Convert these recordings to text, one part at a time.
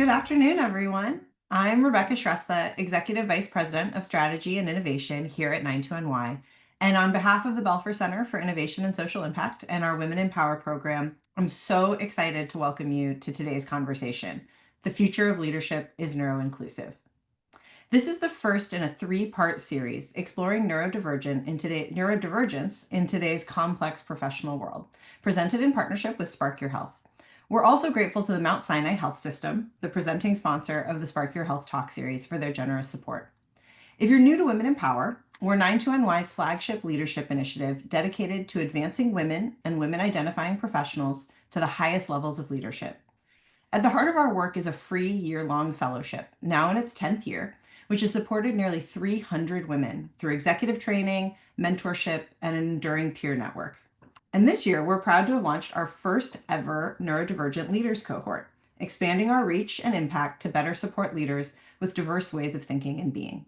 Good afternoon, everyone. I'm Rebecca Shrestha, Executive Vice President of Strategy and Innovation here at 92NY. And on behalf of the Belfer Center for Innovation and Social Impact and our Women in Power program, I'm so excited to welcome you to today's conversation. The future of leadership is neuroinclusive. This is the first in a three-part series exploring neurodivergence in today's complex professional world, presented in partnership with Spark Your Health. We're also grateful to the Mount Sinai Health System, the presenting sponsor of the Spark Your Health Talk series, for their generous support. If you're new to Women in Power, we're 92NY's flagship leadership initiative dedicated to advancing women and women-identifying professionals to the highest levels of leadership. At the heart of our work is a free year-long fellowship, now in its 10th year, which has supported nearly 300 women through executive training, mentorship, and an enduring peer network. And this year, we're proud to have launched our first ever neurodivergent leaders cohort, expanding our reach and impact to better support leaders with diverse ways of thinking and being.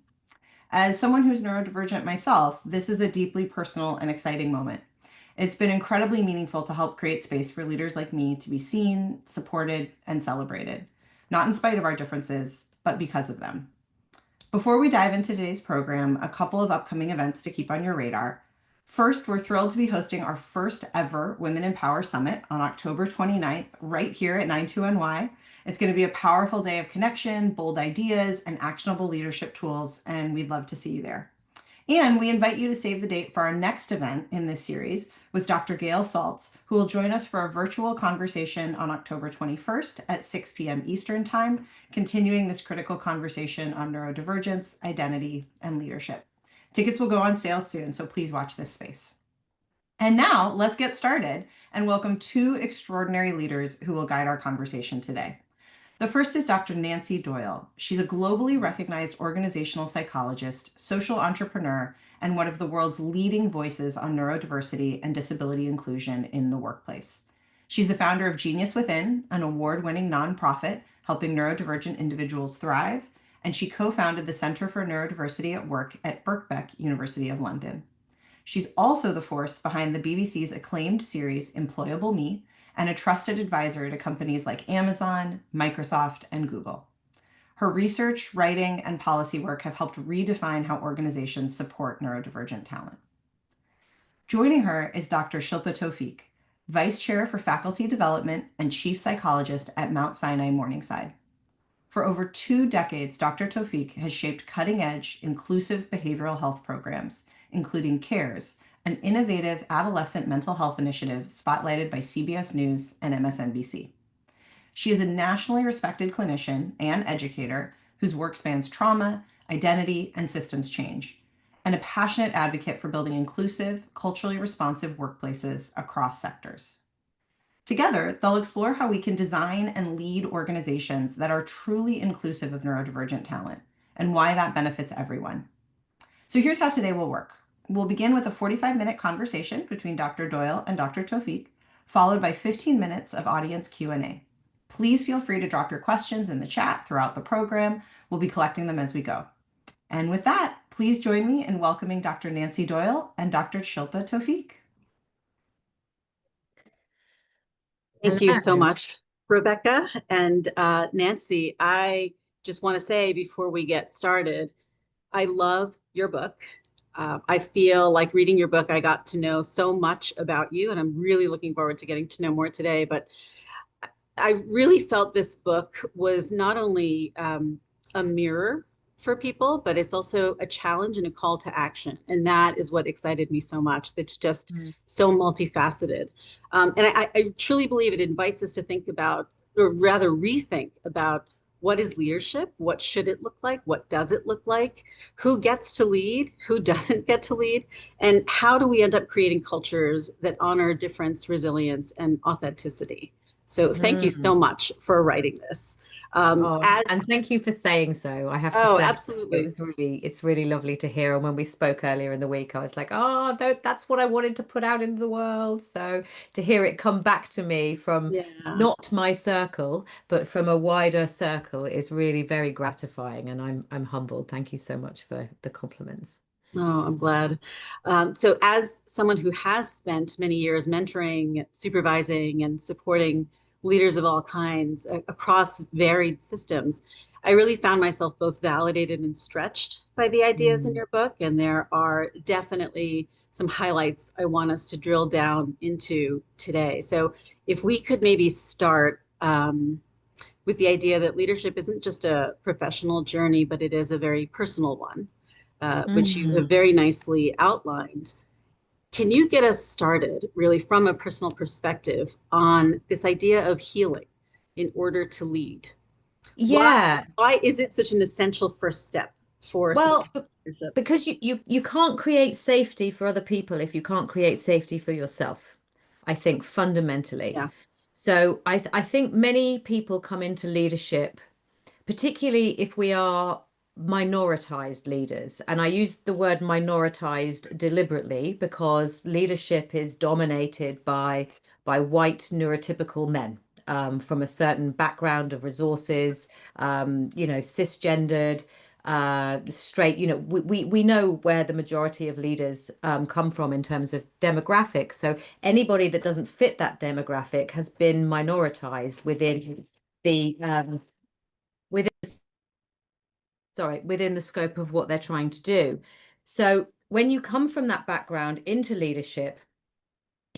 As someone who's neurodivergent myself, this is a deeply personal and exciting moment. It's been incredibly meaningful to help create space for leaders like me to be seen, supported, and celebrated, not in spite of our differences, but because of them. Before we dive into today's program, a couple of upcoming events to keep on your radar. First, we're thrilled to be hosting our first ever Women in Power Summit on October 29th, right here at 92NY. It's going to be a powerful day of connection, bold ideas, and actionable leadership tools, and we'd love to see you there. And we invite you to save the date for our next event in this series with Dr. Gail Saltz, who will join us for a virtual conversation on October 21st at 6 p.m. Eastern Time, continuing this critical conversation on neurodivergence, identity, and leadership. Tickets will go on sale soon, so please watch this space. And now let's get started and welcome two extraordinary leaders who will guide our conversation today. The first is Dr. Nancy Doyle. She's a globally recognized organizational psychologist, social entrepreneur, and one of the world's leading voices on neurodiversity and disability inclusion in the workplace. She's the founder of Genius Within, an award-winning nonprofit helping neurodivergent individuals thrive, and she co-founded the Center for Neurodiversity at Work at Birkbeck, University of London. She's also the force behind the BBC's acclaimed series Employable Me, and a trusted advisor to companies like Amazon, Microsoft, and Google. Her research, writing, and policy work have helped redefine how organizations support neurodivergent talent. Joining her is Dr. Shilpa Taufique, Vice Chair for Faculty Development and Chief Psychologist at Mount Sinai Morningside. For over 2 decades, Dr. Taufique has shaped cutting-edge, inclusive behavioral health programs, including CARES, an innovative adolescent mental health initiative spotlighted by CBS News and MSNBC. She is a nationally respected clinician and educator whose work spans trauma, identity, and systems change, and a passionate advocate for building inclusive, culturally responsive workplaces across sectors. Together, they'll explore how we can design and lead organizations that are truly inclusive of neurodivergent talent and why that benefits everyone. So here's how today will work. We'll begin with a 45-minute conversation between Dr. Doyle and Dr. Taufique, followed by 15 minutes of audience Q&A. Please feel free to drop your questions in the chat throughout the program. We'll be collecting them as we go. And with that, please join me in welcoming Dr. Nancy Doyle and Dr. Shilpa Taufique. Thank you so much, Rebecca. And Nancy, I just want to say before we get started, I love your book. I feel like reading your book, I got to know so much about you, and I'm really looking forward to getting to know more today. But I really felt this book was not only a mirror for people, but it's also a challenge and a call to action. And that is what excited me so much. That's just so multifaceted. And I truly believe it invites us to think about, or rather rethink about, what is leadership? What should it look like? What does it look like? Who gets to lead? Who doesn't get to lead? And how do we end up creating cultures that honor difference, resilience, and authenticity? So thank you so much for writing this. And thank you for saying so. I have to say, absolutely. It's really lovely to hear. And when we spoke earlier in the week, I was like, oh, that's what I wanted to put out into the world. So to hear it come back to me from not my circle, but from a wider circle is really very gratifying. And I'm humbled. Thank you so much for the compliments. Oh, I'm glad. So as someone who has spent many years mentoring, supervising, and supporting leaders of all kinds across varied systems, I really found myself both validated and stretched by the ideas in your book. And there are definitely some highlights I want us to drill down into today. So if we could maybe start with the idea that leadership isn't just a professional journey, but it is a very personal one, which you have very nicely outlined. Can you get us started really from a personal perspective on this idea of healing in order to lead? Yeah. Why is it such an essential first step for Well, leadership? because you can't create safety for other people if you can't create safety for yourself, I think fundamentally. Yeah. So I think many people come into leadership, particularly if we are minoritized leaders. And I use the word minoritized deliberately because leadership is dominated by white neurotypical men. From a certain background of resources, cisgendered, straight, we know where the majority of leaders come from in terms of demographics. So anybody that doesn't fit that demographic has been minoritized within the within within the scope of what they're trying to do. So when you come from that background into leadership,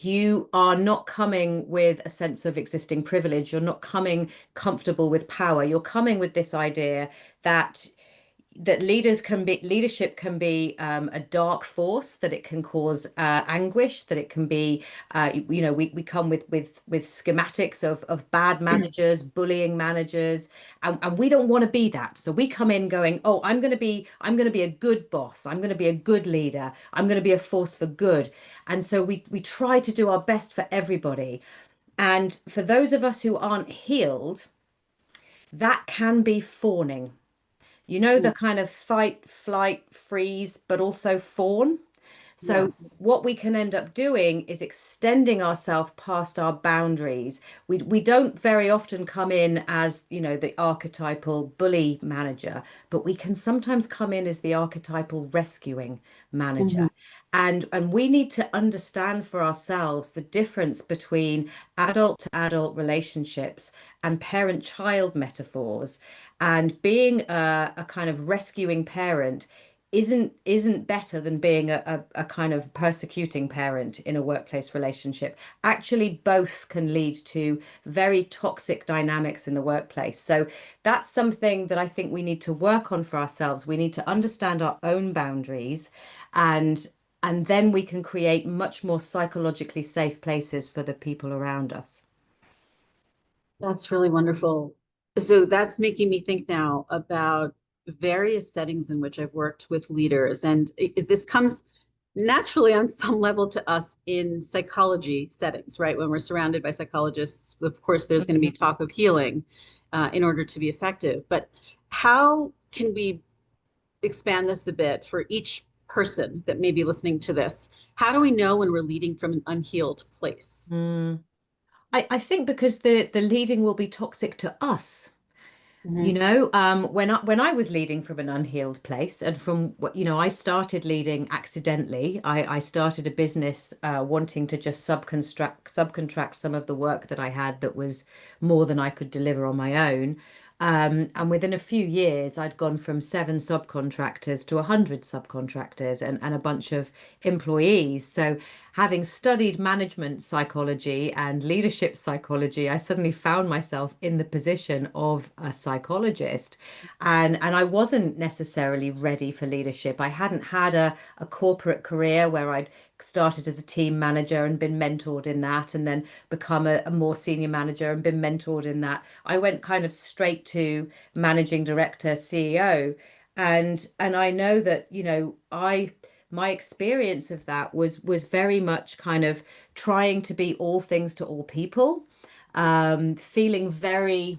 you are not coming with a sense of existing privilege. You're not coming comfortable with power. You're coming with this idea that leadership can be a dark force, that it can cause anguish, that it can be we come with schematics of bad managers, bullying managers, and we don't want to be that. So we come in going, oh, I'm going to be a good boss, I'm going to be a good leader, I'm going to be a force for good. And so we try to do our best for everybody. And for those of us who aren't healed, that can be fawning. The kind of fight, flight, freeze, but also fawn. So Yes. what we can end up doing is extending ourselves past our boundaries. We don't very often come in as, the archetypal bully manager, but we can sometimes come in as the archetypal rescuing manager. And we need to understand for ourselves the difference between adult to adult relationships and parent-child metaphors. And being a kind of rescuing parent isn't better than being a kind of persecuting parent in a workplace relationship. Actually, both can lead to very toxic dynamics in the workplace. So that's something that I think we need to work on for ourselves. We need to understand our own boundaries, and then we can create much more psychologically safe places for the people around us. That's really wonderful. So that's making me think now about various settings in which I've worked with leaders. And this comes naturally on some level to us in psychology settings, right? When we're surrounded by psychologists, of course, there's going to be talk of healing in order to be effective. But how can we expand this a bit for each person that may be listening to this? How do we know when we're leading from an unhealed place? I think because the leading will be toxic to us. When I was leading from an unhealed place, and from what I started leading accidentally. I started a business wanting to just subcontract some of the work that I had that was more than I could deliver on my own. And within a few years, I'd gone from 7 subcontractors to 100 subcontractors and a bunch of employees. So, having studied management psychology and leadership psychology, I suddenly found myself in the position of a psychologist. And I wasn't necessarily ready for leadership. I hadn't had a corporate career where I'd started as a team manager and been mentored in that, and then become a more senior manager and been mentored in that. I went kind of straight to managing director, CEO. And I know that, my experience of that was very much kind of trying to be all things to all people, feeling very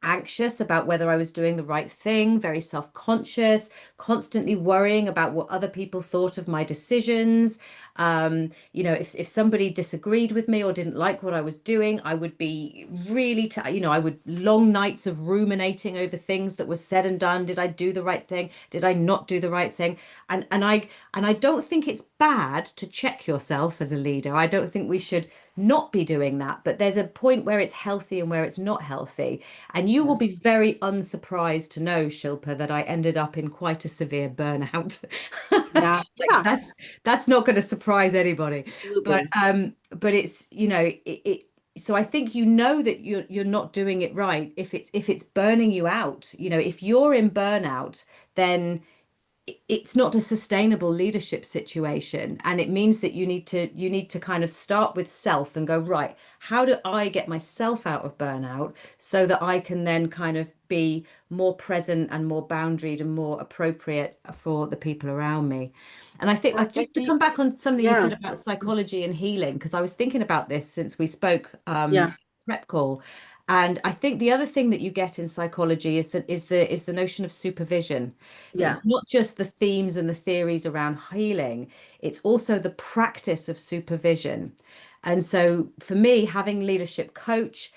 anxious about whether I was doing the right thing, very self-conscious, constantly worrying about what other people thought of my decisions. If somebody disagreed with me or didn't like what I was doing, I would be really, I would long nights of ruminating over things that were said and done. Did I do the right thing? Did I not do the right thing? And I don't think it's bad to check yourself as a leader. I don't think we should not be doing that, but there's a point where it's healthy and where it's not healthy. And you will Yes. be very unsurprised to know, Shilpa, that I ended up in quite a severe burnout. Yeah. Like Yeah. that's not going to surprise anybody. But Absolutely. it's, so I think you know that you're not doing it right if it's burning you out. If you're in burnout, then it's not a sustainable leadership situation, and it means that you need to kind of start with self and go, right, how do I get myself out of burnout so that I can then kind of be more present and more boundaried and more appropriate for the people around me. And I think, like, I just to think, come back on something you yeah. said about psychology and healing, because I was thinking about this since we spoke Yeah. prep call. And I think the other thing that you get in psychology is the notion of supervision. So Yeah. it's not just the themes and the theories around healing, it's also the practice of supervision. And so for me, having leadership coach,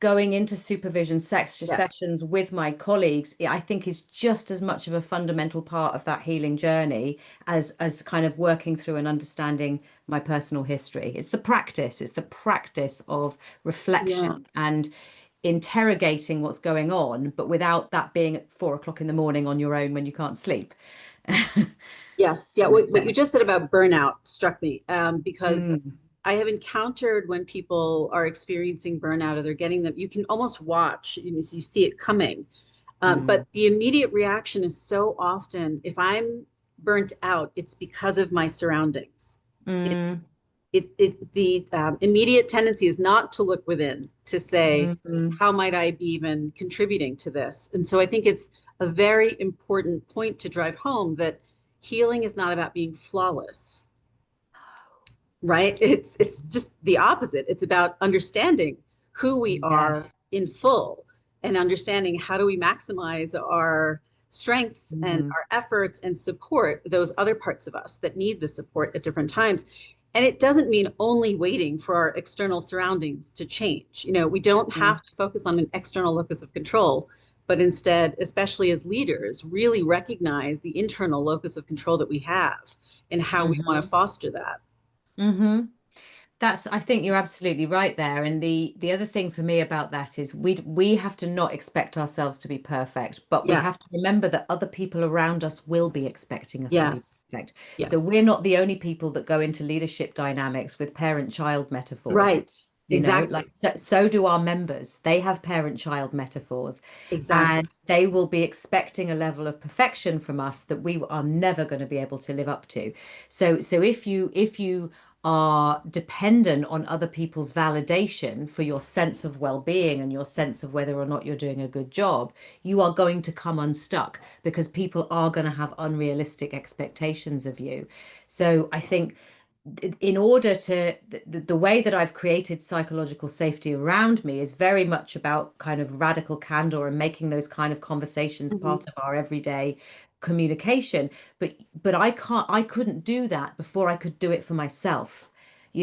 going into supervision Yes. sessions with my colleagues, I think is just as much of a fundamental part of that healing journey as kind of working through and understanding my personal history. It's the practice of Yeah. reflection and interrogating what's going on, but without that being at 4 o'clock in the morning on your own when you can't sleep. Yes. Yeah. That makes What you sense. just said about burnout struck me, because Mm, I have encountered when people are experiencing burnout or they're getting them, you can almost watch, you see it coming. mm, But the immediate reaction is so often, if I'm burnt out, it's because of my surroundings. It's mm, the immediate tendency is not to look within to say, mm. how might I be even contributing to this? And so I think it's a very important point to drive home that healing is not about being flawless, right? It's just the opposite. It's about understanding who we Yes. are in full and understanding how do we maximize our strengths and Mm, our efforts and support those other parts of us that need the support at different times. And it doesn't mean only waiting for our external surroundings to change. We don't mm, have to focus on an external locus of control, but instead, especially as leaders, really recognize the internal locus of control that we have and how we want to mhm, foster that. mhm. I think you're absolutely right there. And the other thing for me about that is we have to not expect ourselves to be perfect, but we have to Yes. remember that other people around us will be expecting us to be Yes. perfect. So Yes. we're not the only people that go into leadership dynamics with parent-child metaphors. Right. Like Exactly. so do our members. They have parent-child metaphors, Exactly. and they will be expecting a level of perfection from us that we are never going to be able to live up to. So if you are dependent on other people's validation for your sense of well-being and your sense of whether or not you're doing a good job, you are going to come unstuck because people are going to have unrealistic expectations of you. So I think in order to the way that I've created psychological safety around me is very much about kind of radical candor and making those kind of conversations Mhm. part of our everyday communication. But I couldn't do that before I could do it for myself. I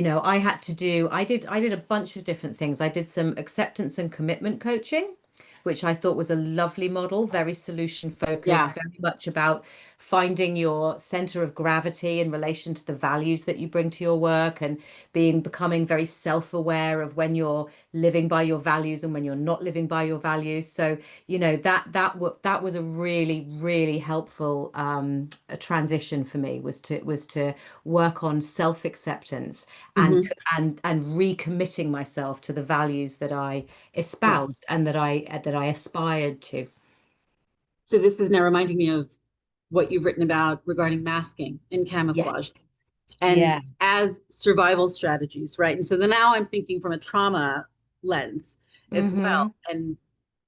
did a bunch of different things. I did some acceptance and commitment coaching, which I thought was a lovely model, very solution focused, Yeah. very much about finding your center of gravity in relation to the values that you bring to your work and becoming very self-aware of when you're living by your values and when you're not living by your values. So, that was a really, really helpful a transition for me was to work on self-acceptance and Hmm. and recommitting myself to the values that I Yes. espoused and that I aspired to. So this is now reminding me of what you've written about regarding masking and camouflage Yes. and Yeah. as survival strategies, right? And so then now I'm thinking from a trauma lens as well. Mm-hmm. And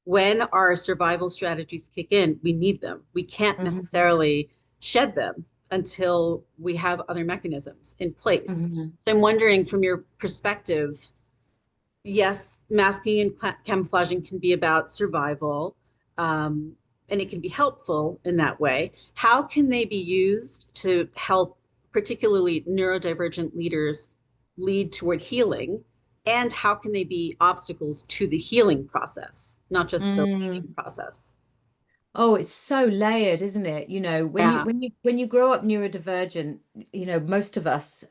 when our survival strategies kick in, we need them. We can't Mm-hmm. necessarily shed them until we have other mechanisms in place. Mm-hmm. So I'm wondering, from your perspective, yes, masking and camouflaging can be about survival, um, and it can be helpful in that way. How can they be used to help, particularly neurodivergent leaders, lead toward healing? And how can they be obstacles to the healing process, not just the leading Mm. process? Oh, it's so layered, isn't it? Yeah. When you grow up neurodivergent, most of us,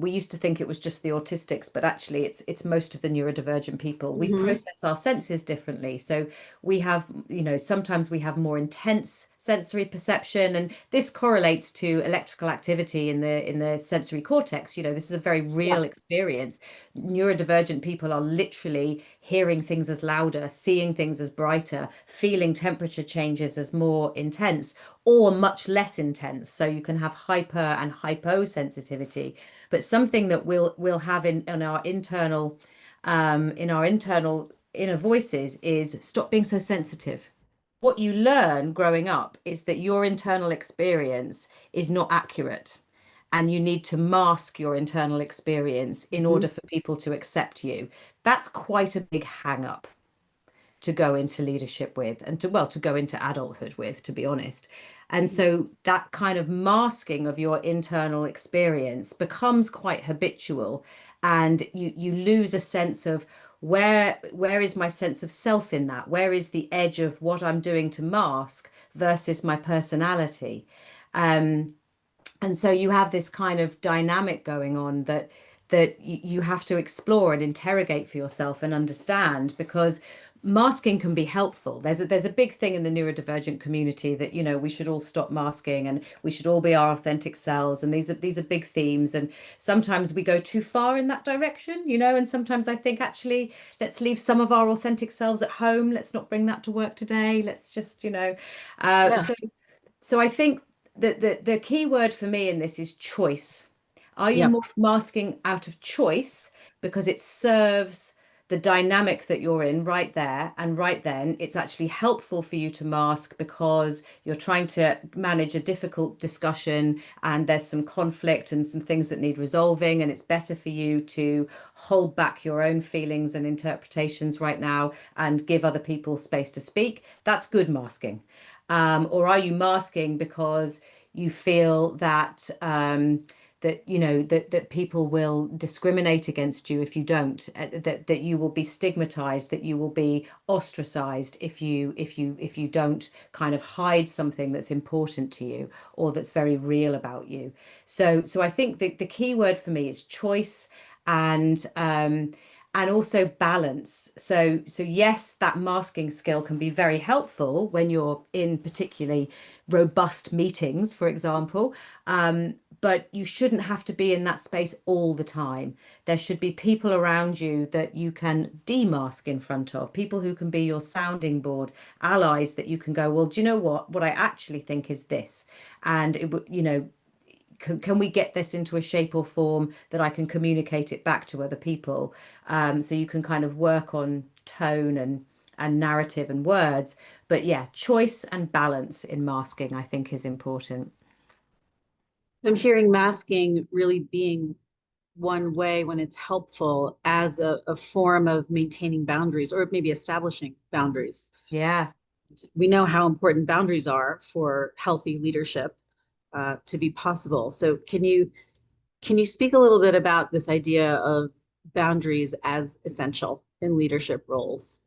we used to think it was just the autistics, but actually it's most of the neurodivergent people. We Hmm. process our senses differently. So we have, sometimes we have more intense sensory perception, and this correlates to electrical activity in the sensory cortex. This is a very real Yes. experience. Neurodivergent people are literally hearing things as louder, seeing things as brighter, feeling temperature changes as more intense or much less intense. So you can have hyper and hyposensitivity. But something that we'll have in our internal inner voices is stop being so sensitive. What you learn growing up is that your internal experience is not accurate, and you need to mask your internal experience in Hmm. order for people to accept you. That's quite a big hang up to go into leadership with, and to go into adulthood with, to be honest. And so that kind of masking of your internal experience becomes quite habitual, and you lose a sense of where is my sense of self in that? Where is the edge of what I'm doing to mask versus my personality? Um, and so you have this kind of dynamic going on that you have to explore and interrogate for yourself and understand, because masking can be helpful. There's a big thing in the neurodivergent community that, we should all stop masking and we should all be our authentic selves, and these are big themes, and sometimes we go too far in that direction, and sometimes I think, actually, let's leave some of our authentic selves at home. Let's not bring that to work today. Let's just, uh, Yeah. so so I think that the key word for me in this is choice. Are you Yep. more masking out of choice because it serves the dynamic that you're in right there and right then? It's actually helpful for you to mask because you're trying to manage a difficult discussion and there's some conflict and some things that need resolving, and it's better for you to hold back your own feelings and interpretations right now and give other people space to speak. That's good masking. Or are you masking because you feel that that people will discriminate against you if you don't, that you will be stigmatized, that you will be ostracized if you don't kind of hide something that's important to you or that's very real about you. So I think the key word for me is choice, and also balance. So yes, that masking skill can be very helpful when you're in particularly robust meetings, for example. But you shouldn't have to be in that space all the time. There should be people around you that you can demask in front of, people who can be your sounding board, allies that you can go, well, do you know what? What I actually think is this. And it would, can we get this into a shape or form that I can communicate it back to other people? So you can kind of work on tone and narrative and words. But yeah, choice and balance in masking, I think, is important. I'm hearing masking really being one way when it's helpful as a form of maintaining boundaries or maybe establishing boundaries. Yeah. We know how important boundaries are for healthy leadership to be possible. So can you speak a little bit about this idea of boundaries as essential in leadership roles?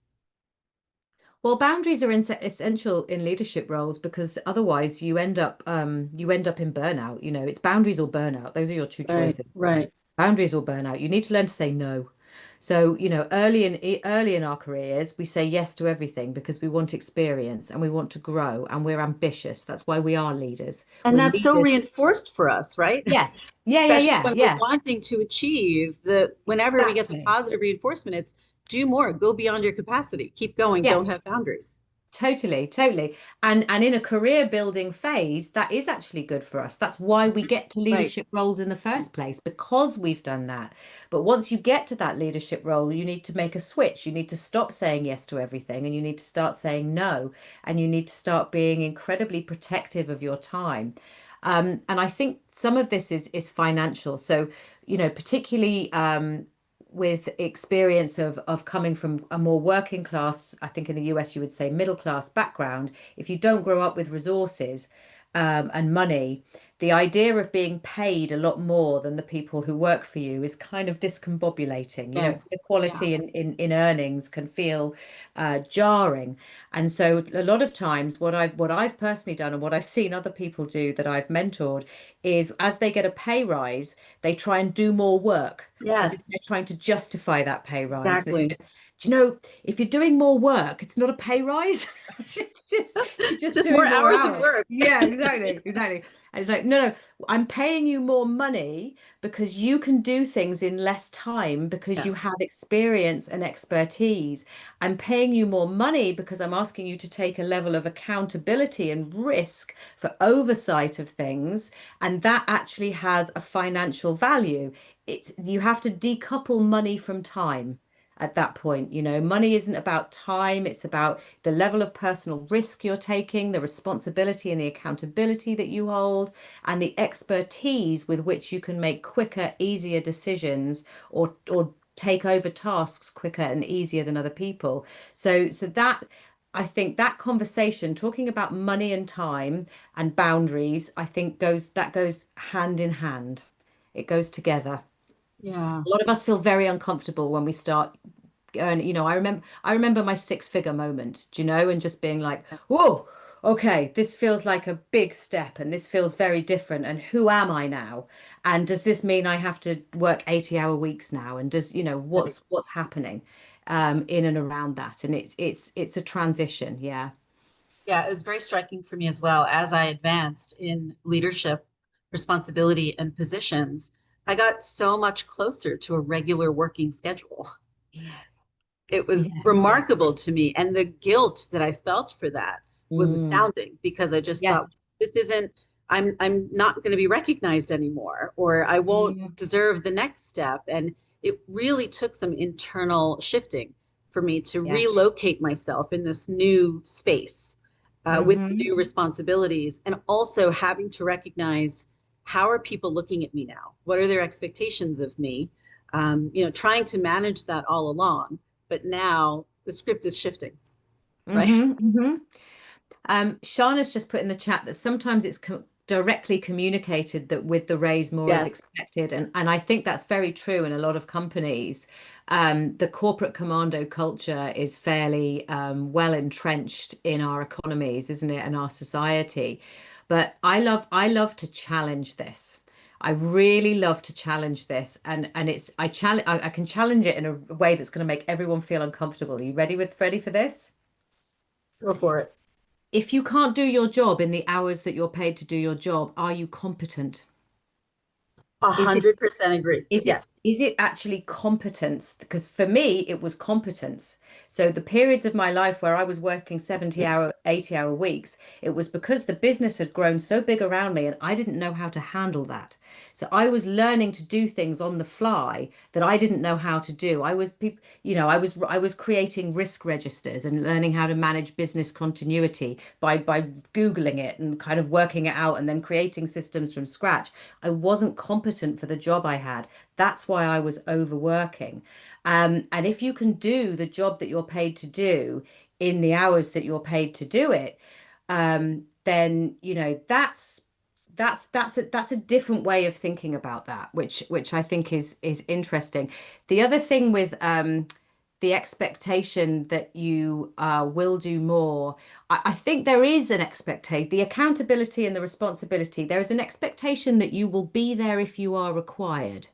Well, boundaries are essential in leadership roles because otherwise you end up in burnout. It's boundaries or burnout. Those are your two Right, choices. right. Boundaries or burnout. You need to learn to say no. So, early in our careers, we say yes to everything because we want experience and we want to grow and we're ambitious. That's why we are leaders. And We're that's so leaders. reinforced for us, right? Yes. Yeah, yeah, Especially yeah, when we're yeah. wanting to achieve the whenever we get the Exactly. positive reinforcement, it's do more, go beyond your capacity, keep going, Yes. don't have boundaries. Totally, totally. And in a career building phase, that is actually good for us. That's why we get to Right. leadership roles in the first place, because we've done that. But once you get to that leadership role, you need to make a switch. You need to stop saying yes to everything and you need to start saying no. And you need to start being incredibly protective of your time. And I think some of this is financial. So, particularly with experience of coming from a more working class, I think in the US you would say middle class background, if you don't grow up with resources and money, the idea of being paid a lot more than the people who work for you is kind of discombobulating. Yes. Yeah. Inequality in earnings can feel jarring. And so a lot of times what I've personally done and what I've seen other people do that I've mentored is as they get a pay rise, they try and do more work as if Yes. they're trying to justify that pay rise. Exactly. Do you know, if you're doing more work, it's not a pay rise. You're just Just more doing more hours of hours. work. Yeah, exactly, exactly. And it's like, no, no, I'm paying you more money because you can do things in less time because you Yes. have experience and expertise. I'm paying you more money because I'm asking you to take a level of accountability and risk for oversight of things, and that actually has a financial value. You have to decouple money from time at that point. Money isn't about time, it's about the level of personal risk you're taking, the responsibility and the accountability that you hold, and the expertise with which you can make quicker, easier decisions or take over tasks quicker and easier than other people. So that I think that conversation, talking about money and time and boundaries, I think goes hand in hand. It goes together. Yeah. A lot of us feel very uncomfortable when we start earning. I remember my six-figure moment, and just being like, whoa, okay, this feels like a big step and this feels very different. And who am I now? And does this mean I have to work 80-hour weeks now? And what's happening in and around that? And it's a transition, yeah. Yeah, it was very striking for me as well. As I advanced in leadership, responsibility, and positions, I got so much closer to a regular working schedule. Yeah, It was yeah, yeah. remarkable to me. And the guilt that I felt for that was Mm, astounding because I just yeah. thought, this isn't, I'm not going to be recognized anymore, or I won't Yeah. deserve the next step. And it really took some internal shifting for me to Yeah. relocate myself in this new space with the Hmm. new responsibilities, and also having to recognize, how are people looking at me now? What are their expectations of me? Trying to manage that all along, but now the script is shifting, right? Hmm. Hmm. Shana's just put in the chat that sometimes it's directly communicated that with the raise more is Yes. expected. And I think that's very true in a lot of companies. The corporate commando culture is fairly well entrenched in our economies, isn't it, and our society. But I love to challenge this. I really love to challenge this, and I can challenge it in a way that's going to make everyone feel uncomfortable. Are you ready for this? Go for it. If you can't do your job in the hours that you're paid to do your job, are you competent? A Is it 100% agree. is it Yes. is it actually competence? Because for me, it was competence. So the periods of my life where I was working 70-hour, 80-hour weeks, it was because the business had grown so big around me and I didn't know how to handle that. So I was learning to do things on the fly that I didn't know how to do. I was creating risk registers and learning how to manage business continuity by Googling it and kind of working it out and then creating systems from scratch. I wasn't competent for the job I had. That's why I was overworking. And if you can do the job that you're paid to do in the hours that you're paid to do it, then that's a different way of thinking about that, which I think is interesting. The other thing with the expectation that you will do more, I think there is an expectation, the accountability and the responsibility. There is an expectation that you will be there if you are required.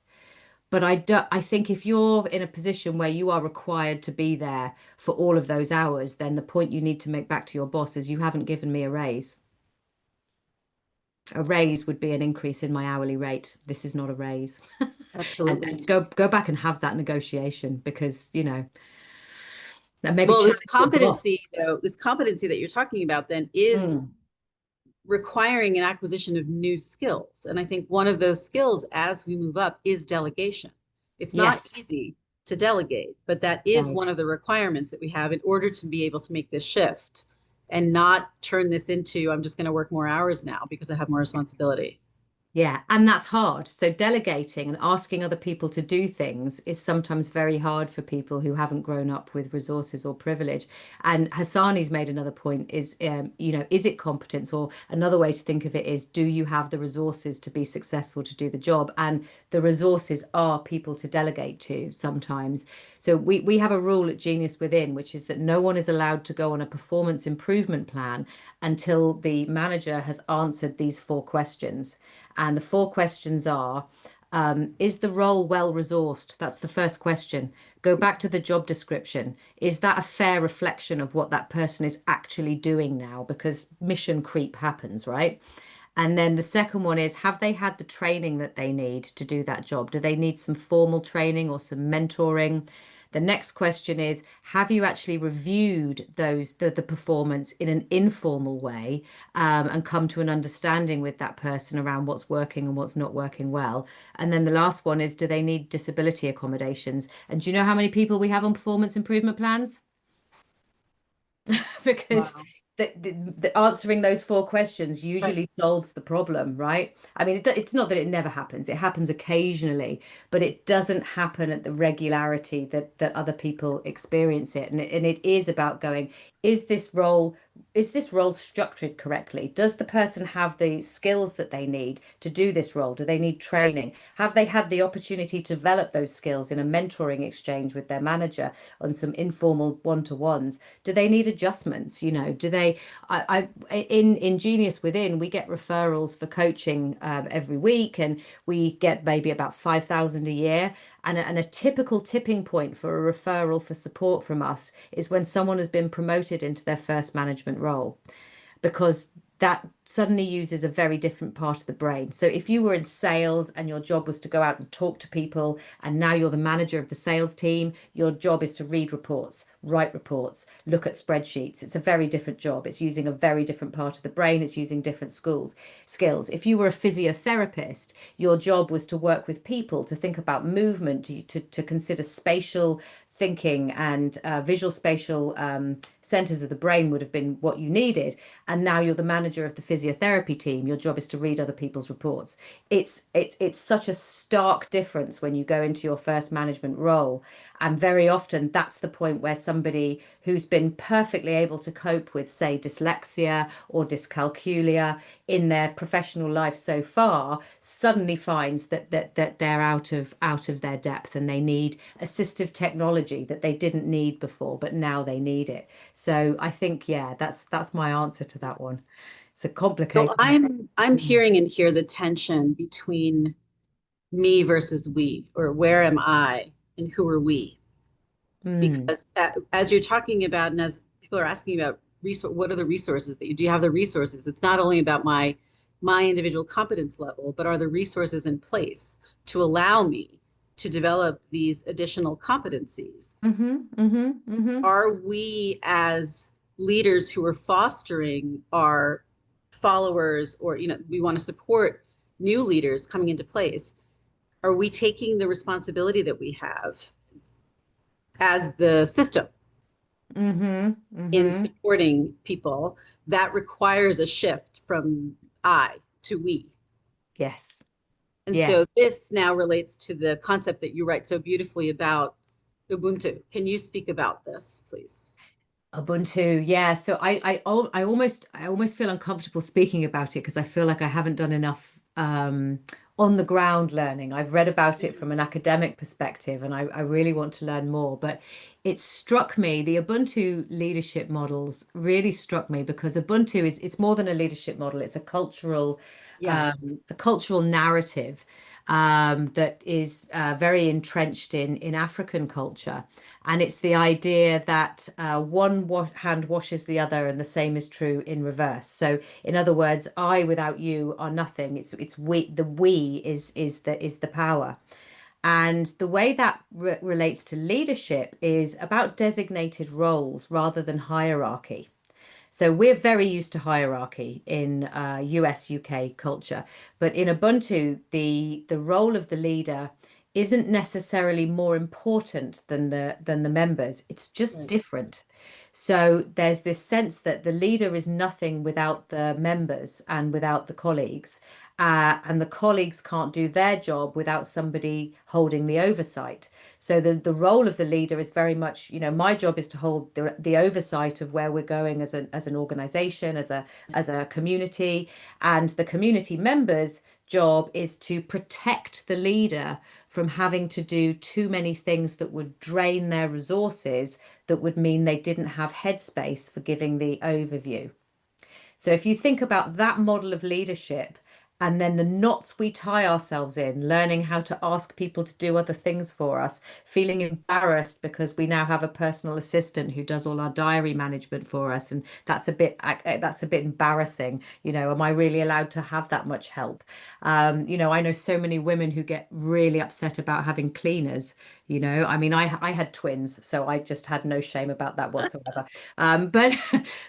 But I think if you're in a position where you are required to be there for all of those hours, then the point you need to make back to your boss is you haven't given me a raise. A raise would be an increase in my hourly rate. This is not a raise. And, Absolutely. and go back and have that negotiation because, that maybe Well, challenge your boss. this competency that you're talking about then is Mm, requiring an acquisition of new skills. And I think one of those skills as we move up is delegation. It's not yes. easy to delegate, but that is No. one of the requirements that we have in order to be able to make this shift and not turn this into, I'm just going to work more hours now because I have more responsibility. Yeah, and that's hard. So delegating and asking other people to do things is sometimes very hard for people who haven't grown up with resources or privilege. And Hassani's made another point is, is it competence? Or another way to think of it is, do you have the resources to be successful to do the job? And the resources are people to delegate to sometimes. So we have a rule at Genius Within, which is that no one is allowed to go on a performance improvement plan until the manager has answered these four questions. And the four questions are, is the role well resourced? That's the first question. Go back to the job description. Is that a fair reflection of what that person is actually doing now? Because mission creep happens, right? And then the second one is, have they had the training that they need to do that job? Do they need some formal training or some mentoring? The next question is, have you actually reviewed the performance in an informal way, and come to an understanding with that person around what's working and what's not working well? And then the last one is, do they need disability accommodations? And do you know how many people we have on performance improvement plans? Because Wow. the answering those four questions Right. usually solves the problem, right? I mean, it's not that it never happens. It happens occasionally, but it doesn't happen at the regularity that other people experience it. And it is about going, is this role is this role structured correctly? Does the person have the skills that they need to do this role? Do they need training? Have they had the opportunity to develop those skills in a mentoring exchange with their manager on some informal one-to-ones? Do they need adjustments? Do they? In Genius Within, we get referrals for coaching every week, and we get maybe about 5,000 a year. And a typical tipping point for a referral for support from us is when someone has been promoted into their first management role, because that suddenly uses a very different part of the brain. So if you were in sales and your job was to go out and talk to people, and now you're the manager of the sales team, your job is to read reports, write reports, look at spreadsheets. It's a very different job. It's using a very different part of the brain. It's using different skills. If you were a physiotherapist, your job was to work with people, to think about movement, to consider spatial thinking, and visual spatial centers of the brain would have been what you needed. And now you're the manager of the physiotherapy team. Your job is to read other people's reports. It's such a stark difference when you go into your first management role. And very often that's the point where somebody who's been perfectly able to cope with, say, dyslexia or dyscalculia in their professional life so far suddenly finds that they're out of their depth, and they need assistive technology that they didn't need before, but now they need it. So I think, yeah, that's my answer to that one. It's a So complicated. I'm hearing in here the tension between me versus we, or where am I and who are we? Mm, Because as you're talking about, and as people are asking about what are the resources that you do, you have the resources. It's not only about my individual competence level, but are the resources in place to allow me to develop these additional competencies? mm-hmm. Are we as leaders who are fostering our followers, or we want to support new leaders coming into place, are we taking the responsibility that we have as the system Mm-hmm. in Mm-hmm. supporting people that requires a shift from I to we? Yes. And Yes. so this now relates to the concept that you write so beautifully about Ubuntu. Can you speak about this, please? Ubuntu, yeah. So I almost feel uncomfortable speaking about it because I feel like I haven't done enough on the ground learning. I've read about it from an academic perspective, and I really want to learn more. But it struck me, the Ubuntu leadership models really struck me, because Ubuntu is it's more than a leadership model. It's Yes. a cultural narrative that is very entrenched in African culture. And it's the idea that one hand washes the other, and the same is true in reverse. So, in other words, I without you are nothing. It's we. The we is the power. And the way that relates to leadership is about designated roles rather than hierarchy. So we're very used to hierarchy in US UK culture, but in Ubuntu, the role of the leader isn't necessarily more important than the members. It's just Right. different. So there's this sense that the leader is nothing without the members and without the colleagues. And the colleagues can't do their job without somebody holding the oversight. So the role of the leader is very much, my job is to hold the oversight of where we're going as an organization, as Yes. a community, and the community members' job is to protect the leader from having to do too many things that would drain their resources, that would mean they didn't have headspace for giving the overview. So if you think about that model of leadership, and then the knots we tie ourselves in, learning how to ask people to do other things for us, feeling embarrassed because we now have a personal assistant who does all our diary management for us, and that's a bit embarrassing. Am I really allowed to have that much help? I know so many women who get really upset about having cleaners. I mean, I had twins, so I just had no shame about that whatsoever. But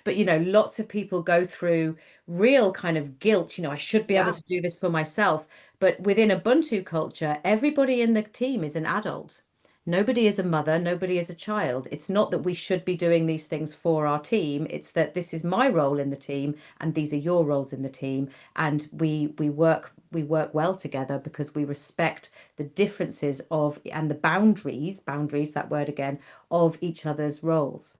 but lots of people go through real kind of guilt. I should be able Yeah. to do this for myself. But within Ubuntu culture, everybody in the team is an adult. Nobody is a mother, nobody is a child. It's not that we should be doing these things for our team. It's that this is my role in the team and these are your roles in the team. And we work well together because we respect the differences of and the boundaries, that word again, of each other's roles.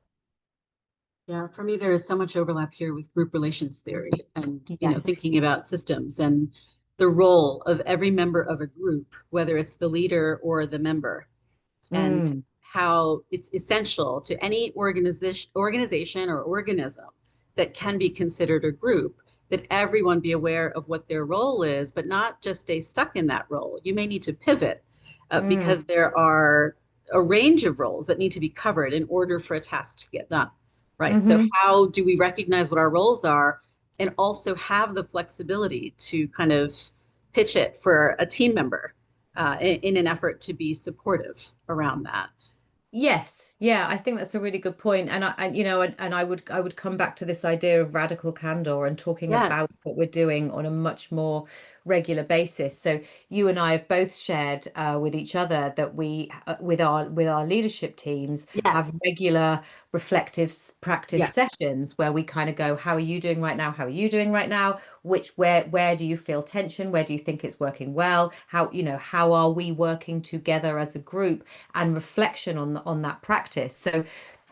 Yeah, for me, there is so much overlap here with group relations theory and, Yes. thinking about systems and the role of every member of a group, whether it's the leader or the member, and Mm, how it's essential to any organization or organism that can be considered a group that everyone be aware of what their role is, but not just stay stuck in that role. You may need to pivot because mm, there are a range of roles that need to be covered in order for a task to get done. Right. So, hmm. how do we recognize what our roles are and also have the flexibility to kind of pitch it for a team member in an effort to be supportive around that? Yes, yeah, I think that's a really good point. And I would come back to this idea of radical candor and talking about Yes. what we're doing on a much more regular basis. So you and I have both shared with each other that we, with our leadership teams, have Yes. regular reflective practice Yes. sessions where we kind of go, how are you doing right now? How are you doing right now? Where do you feel tension? Where do you think it's working well? How are we working together as a group? And reflection on that practice. So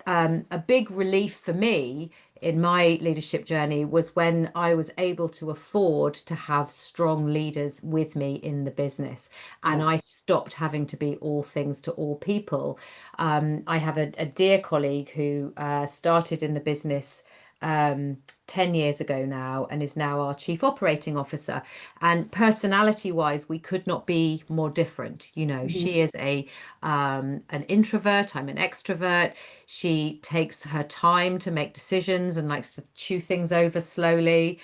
a big relief for me in my leadership journey was when I was able to afford to have strong leaders with me in the business. And I Yes. stopped having to be all things to all people. I have a dear colleague who started in the business 10 years ago now and is now our chief operating officer. And personality wise, we could not be more different. Mhm. She is an introvert, I'm an extrovert. She takes her time to make decisions and likes to chew things over slowly.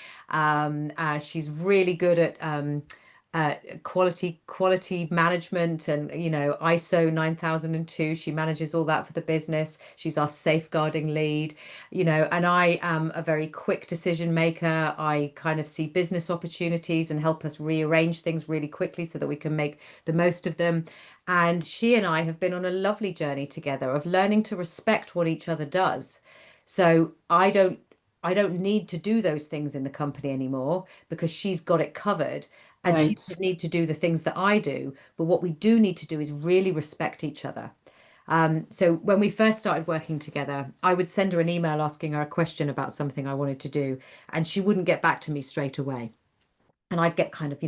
She's really good at quality management and ISO 9002. She manages all that for the business. She's our safeguarding lead, and I am a very quick decision maker. I kind of see business opportunities and help us rearrange things really quickly so that we can make the most of them. And she and I have been on a lovely journey together of learning to respect what each other does. So I don't need to do those things in the company anymore because she's got it covered, and she Right. doesn't need to do the things that I do. But what we do need to do is really respect each other. So when we first started working together, I would send her an email asking her a question about something I wanted to do, and she wouldn't get back to me straight away. And I'd get kind of,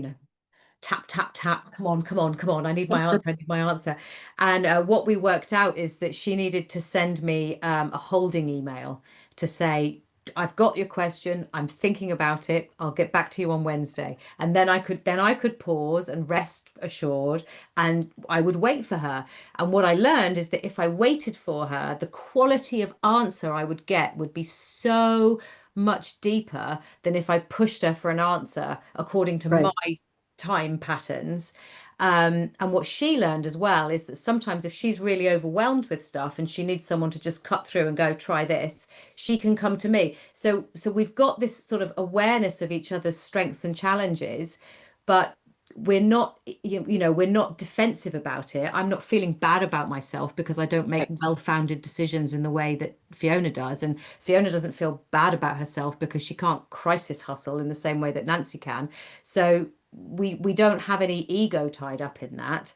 tap, tap, tap. Come on, come on, come on. I need my answer. I need my answer. And what we worked out is that she needed to send me a holding email to say, I've got your question. I'm thinking about it. I'll get back to you on Wednesday. And then I could pause and rest assured, and I would wait for her. And what I learned is that if I waited for her, the quality of answer I would get would be so much deeper than if I pushed her for an answer according to my Right. time patterns. And what she learned as well is that sometimes if she's really overwhelmed with stuff and she needs someone to just cut through and go, try this, she can come to me. So we've got this sort of awareness of each other's strengths and challenges, but we're not, we're not defensive about it. I'm not feeling bad about myself because I don't make Right. well-founded decisions in the way that Fiona does. And Fiona doesn't feel bad about herself because she can't crisis hustle in the same way that Nancy can. So we don't have any ego tied up in that.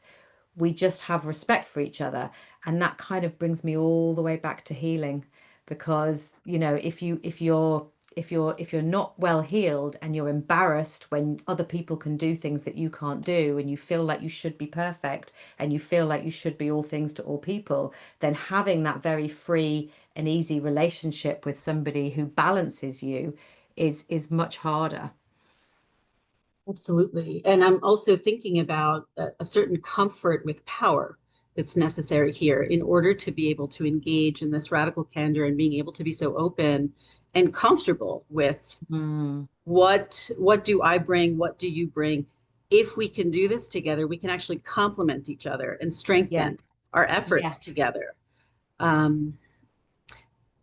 We just have respect for each other. And that kind of brings me all the way back to healing, because if you're not well healed and you're embarrassed when other people can do things that you can't do, and you feel like you should be perfect and you feel like you should be all things to all people, then having that very free and easy relationship with somebody who balances you is much harder. Absolutely. And I'm also thinking about a certain comfort with power that's necessary here in order to be able to engage in this radical candor and being able to be so open and comfortable with Mm, what do I bring, what do you bring. If we can do this together, we can actually complement each other and yeah, strengthen our yeah, efforts together. Um,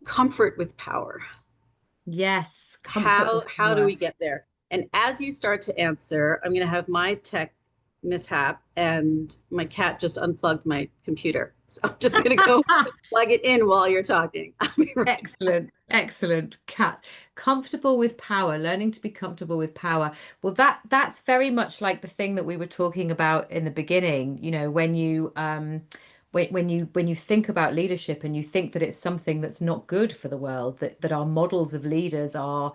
Comfort with power. yes, comfort with How do power. we get there? And as you start to answer, I'm going to have my tech mishap, and my cat just unplugged my computer. So I'm just going to go plug it in while you're talking. I'll be right back. Excellent, excellent. Cat, comfortable with power, learning to be comfortable with power. Well, that's very much like the thing that we were talking about in the beginning. When you when you think about leadership and you think that it's something that's not good for the world, that our models of leaders are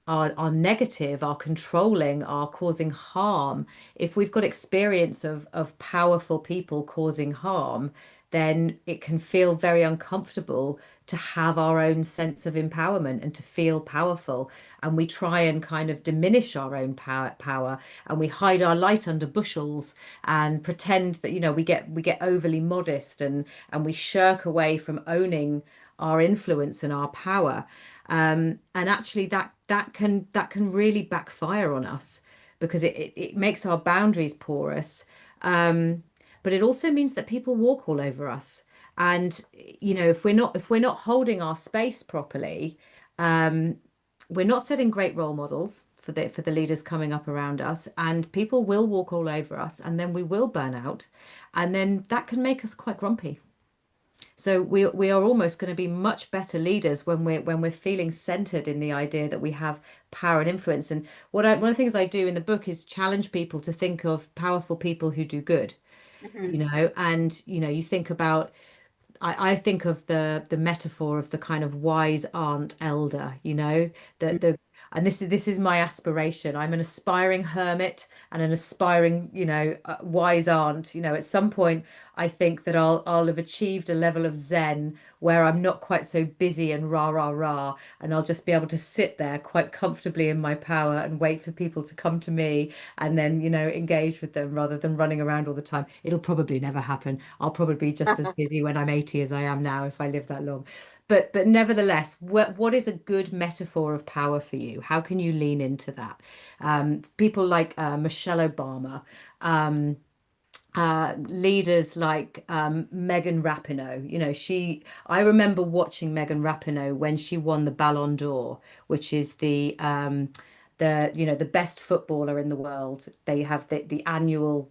negative, are controlling, are causing harm. If we've got experience of powerful people causing harm, then it can feel very uncomfortable to have our own sense of empowerment and to feel powerful. And we try and kind of diminish our own power, and we hide our light under bushels and pretend that, we get overly modest, and we shirk away from owning our influence and our power. And actually that can really backfire on us, because it makes our boundaries porous. But it also means that people walk all over us. And if we're not holding our space properly, um, we're not setting great role models for the leaders coming up around us, and people will walk all over us, and then we will burn out, and then that can make us quite grumpy. So we are almost going to be much better leaders when we're feeling centered in the idea that we have power and influence. And one of the things I do in the book is challenge people to think of powerful people who do good, Mhm. and you think about, I think of the metaphor of the kind of wise aunt elder, and this is my aspiration. I'm an aspiring hermit and an aspiring, wise aunt. At some point, I think that I'll have achieved a level of Zen where I'm not quite so busy and rah rah rah, and I'll just be able to sit there quite comfortably in my power and wait for people to come to me, and then, engage with them rather than running around all the time. It'll probably never happen. I'll probably be just as busy when I'm 80 as I am now if I live that long. But nevertheless, what is a good metaphor of power for you? How can you lean into that? People like Michelle Obama, um, leaders like Megan Rapinoe. I remember watching Megan Rapinoe when she won the Ballon d'Or, which is the best footballer in the world. They have the annual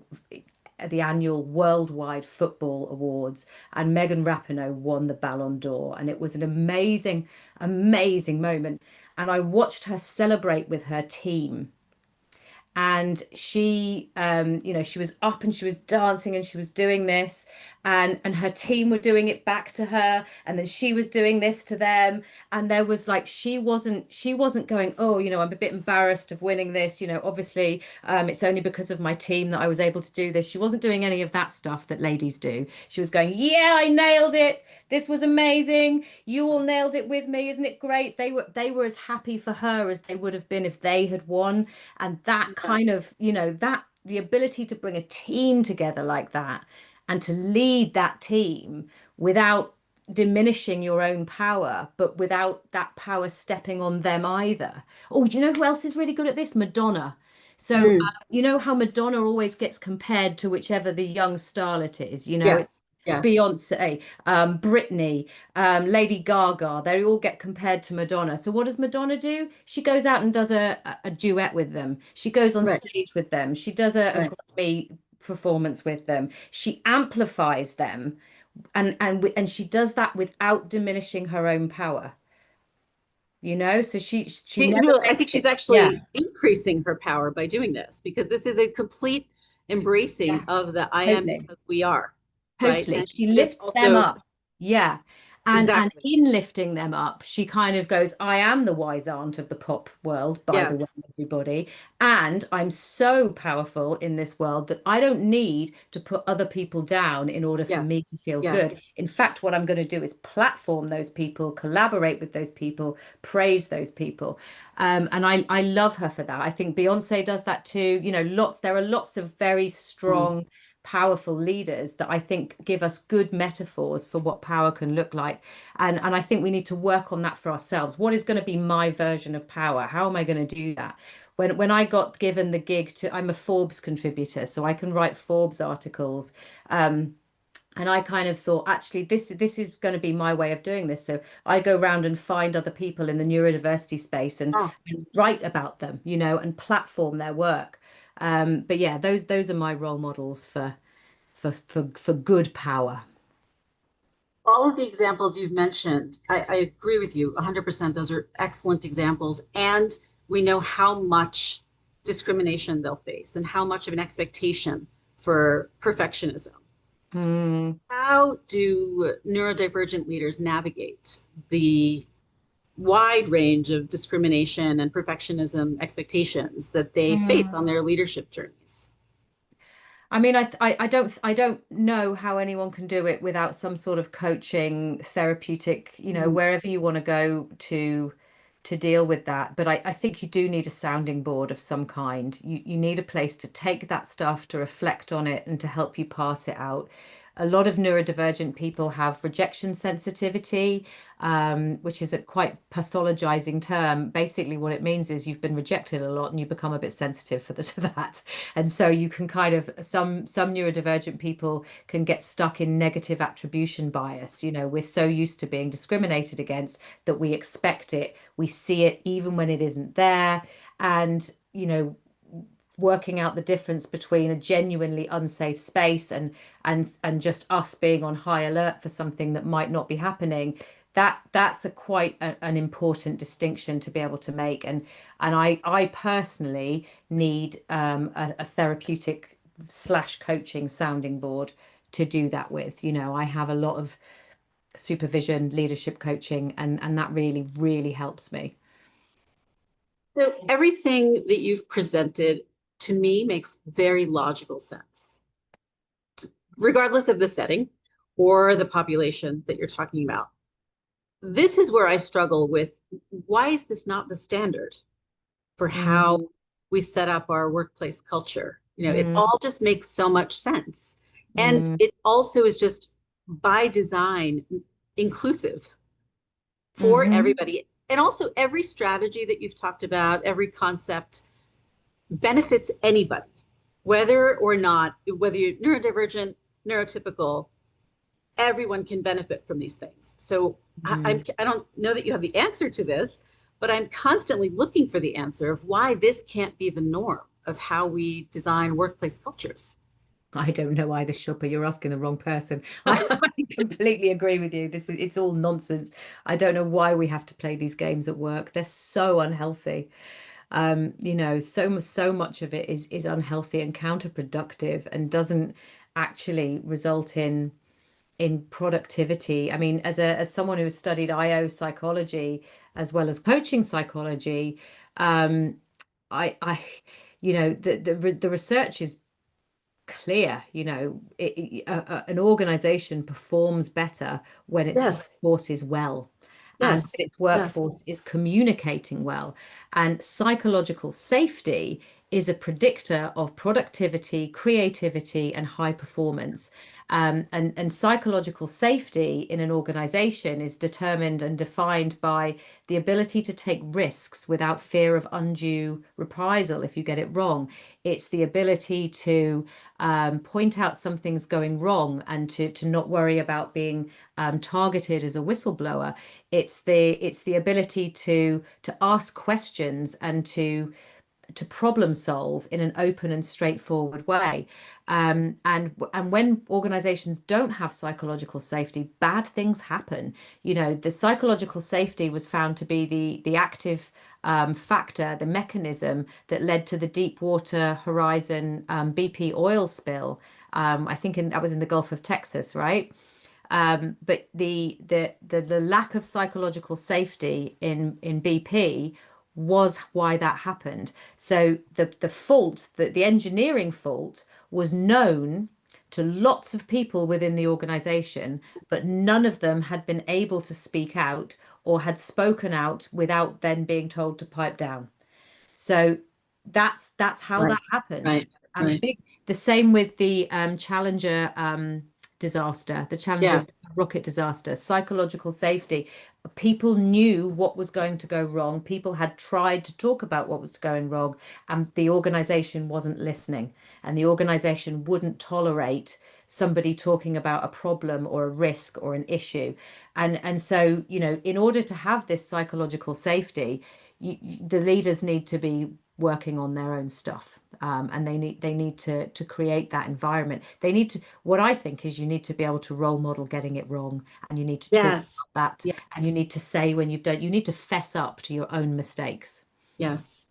worldwide football awards, and Megan Rapinoe won the Ballon d'Or, and it was an amazing, amazing moment. And I watched her celebrate with her team, and she was up and she was dancing and she was doing this, and her team were doing it back to her, and then she was doing this to them, and there was like, she wasn't going, oh, I'm a bit embarrassed of winning this, obviously, it's only because of my team that I was able to do this. She wasn't doing any of that stuff that ladies do. She was going, yeah, I nailed it, this was amazing, you all nailed it with me, isn't it great? They were as happy for her as they would have been if they had won. And that Yeah. kind of, that the ability to bring a team together like that and to lead that team without diminishing your own power, but without that power stepping on them either. Oh, do you know who else is really good at this? Madonna. So, Mm. you know how Madonna always gets compared to whichever the young starlet is, Yes. Yes. Beyonce, Britney, Lady Gaga, they all get compared to Madonna. So what does Madonna do? She goes out and does a duet with them. She goes on Right. stage with them. She does a Right. Grammy performance with them. She amplifies them, and she does that without diminishing her own power. So she never No, I makes think she's it. Yeah, actually increasing her power by doing this, because this is a complete embracing yeah, of the I am totally. because we are, right? Totally. And She she's just lifts them also, up. Yeah. And exactly. in lifting them up, she kind of goes, I am the wise aunt of the pop world, by the way, Yes. everybody. And I'm so powerful in this world that I don't need to put other people down in order for me Yes. to feel Yes. good. In fact, what I'm going to do is platform those people, collaborate with those people, praise those people. And I love her for that. I think Beyonce does that too. There are lots of very Mm. strong, powerful leaders that I think give us good metaphors for what power can look like. And I think we need to work on that for ourselves. What is going to be my version of power? How am I going to do that? When I got given the gig I'm a Forbes contributor, so I can write Forbes articles. And I kind of thought, actually, this is going to be my way of doing this. So I go around and find other people in the neurodiversity space Oh, and write about them, and platform their work. But yeah, those are my role models for good power. all of the examples you've mentioned, I agree with you 100%. Those are excellent examples. And we know how much discrimination they'll face and how much of an expectation for perfectionism. Mm, How do neurodivergent leaders navigate the wide range of discrimination and perfectionism expectations that they face mm. on their leadership journeys? I mean, I don't know how anyone can do it without some sort of coaching, therapeutic, Mm. wherever you want to go to deal with that. But I think you do need a sounding board of some kind. You need a place to take that stuff, to reflect on it, and to help you pass it out. A lot of neurodivergent people have rejection sensitivity, which is a quite pathologizing term. Basically, what it means is you've been rejected a lot and you become a bit sensitive to that. And so you can kind of some neurodivergent people can get stuck in negative attribution bias. We're so used to being discriminated against that we expect it, we see it even when it isn't there. And, working out the difference between a genuinely unsafe space and just us being on high alert for something that might not be happening, that's an important distinction to be able to make. And I personally need a therapeutic slash coaching sounding board to do that with. I have a lot of supervision, leadership coaching, and that really, really helps me. So everything that you've presented to me makes very logical sense, regardless of the setting or the population that you're talking about. This is where I struggle with, why is this not the standard for how Mm, we set up our workplace culture? It mm, all just makes so much sense. And mm, it also is just by design inclusive for hmm. everybody. And also, every strategy that you've talked about, every concept benefits anybody, whether or not, whether you're neurodivergent, neurotypical, everyone can benefit from these things. So I don't know that you have the answer to this, but I'm constantly looking for the answer of why this can't be the norm of how we design workplace cultures. I don't know either, Shilpa. You're asking the wrong person. I completely agree with you. It's all nonsense. I don't know why we have to play these games at work. They're so unhealthy. So much of it is unhealthy and counterproductive and doesn't actually result in productivity. I mean, as someone who has studied IO psychology as well as coaching psychology, um, I the research is clear. An organization performs better when its Yes, workforce is well, and yes, when its yes. workforce is communicating well. And psychological safety is a predictor of productivity, creativity, and high performance. And psychological safety in an organization is determined and defined by the ability to take risks without fear of undue reprisal if you get it wrong. It's the ability to point out something's going wrong and to not worry about being targeted as a whistleblower. It's the ability to ask questions and to problem solve in an open and straightforward way. And when organizations don't have psychological safety, bad things happen. You know, the psychological safety was found to be the active factor, the mechanism that led to the Deepwater Horizon BP oil spill. I think that was in the Gulf of Texas, right? But the lack of psychological safety in BP was why that happened. So the fault, the engineering fault, was known to lots of people within the organization, but none of them had been able to speak out or had spoken out without then being told to pipe down. So that's how that happened. Right. And the same with the Challenger disaster, the Challenger rocket disaster, psychological safety. People knew what was going to go wrong. People had tried to talk about what was going wrong, and the organization wasn't listening. And the organization wouldn't tolerate somebody talking about a problem or a risk or an issue. And so, you know, in order to have this psychological safety, the leaders need to be working on their own stuff, and they need to create that environment. They need to, what I think is, you need to be able to role model getting it wrong, and you need to talk about that, and you need to say when you've done, you need to fess up to your own mistakes. Yes.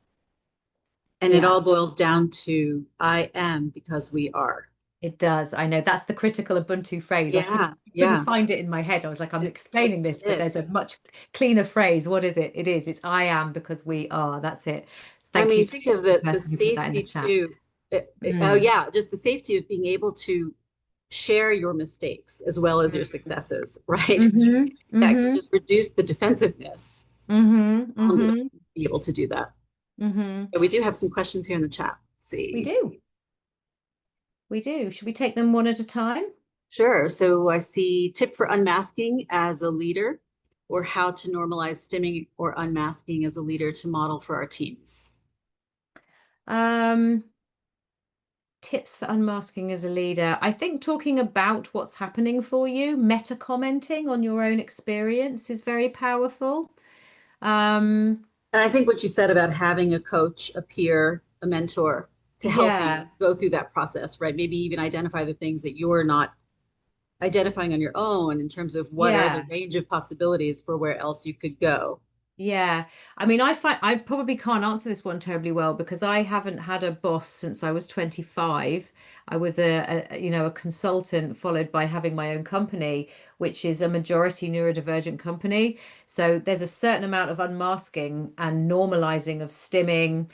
And it all boils down to I am because we are. It does. I know that's the critical Ubuntu phrase. I couldn't find it in my head. I was like, I'm explaining this, but there's a much cleaner phrase. What is it? It's I am because we are. That's it. Thank you. Think of the safety too. Oh yeah, just the safety of being able to share your mistakes as well as your successes, right? That can just reduce the defensiveness. Be able to do that. But we do have some questions here in the chat. Let's see. We do. We do. Should we take them one at a time? Sure. So I see tip for unmasking as a leader, or how to normalize stimming or unmasking as a leader to model for our teams. Tips for unmasking as a leader. I think talking about what's happening for you, meta commenting on your own experience is very powerful. And I think what you said about having a coach, a peer, a mentor to help you go through that process, right? Maybe even identify the things that you're not identifying on your own in terms of what are the range of possibilities for where else you could go. Yeah, I mean, I find I probably can't answer this one terribly well because I haven't had a boss since I was 25. I was a consultant, followed by having my own company, which is a majority neurodivergent company. So there's a certain amount of unmasking and normalizing of stimming,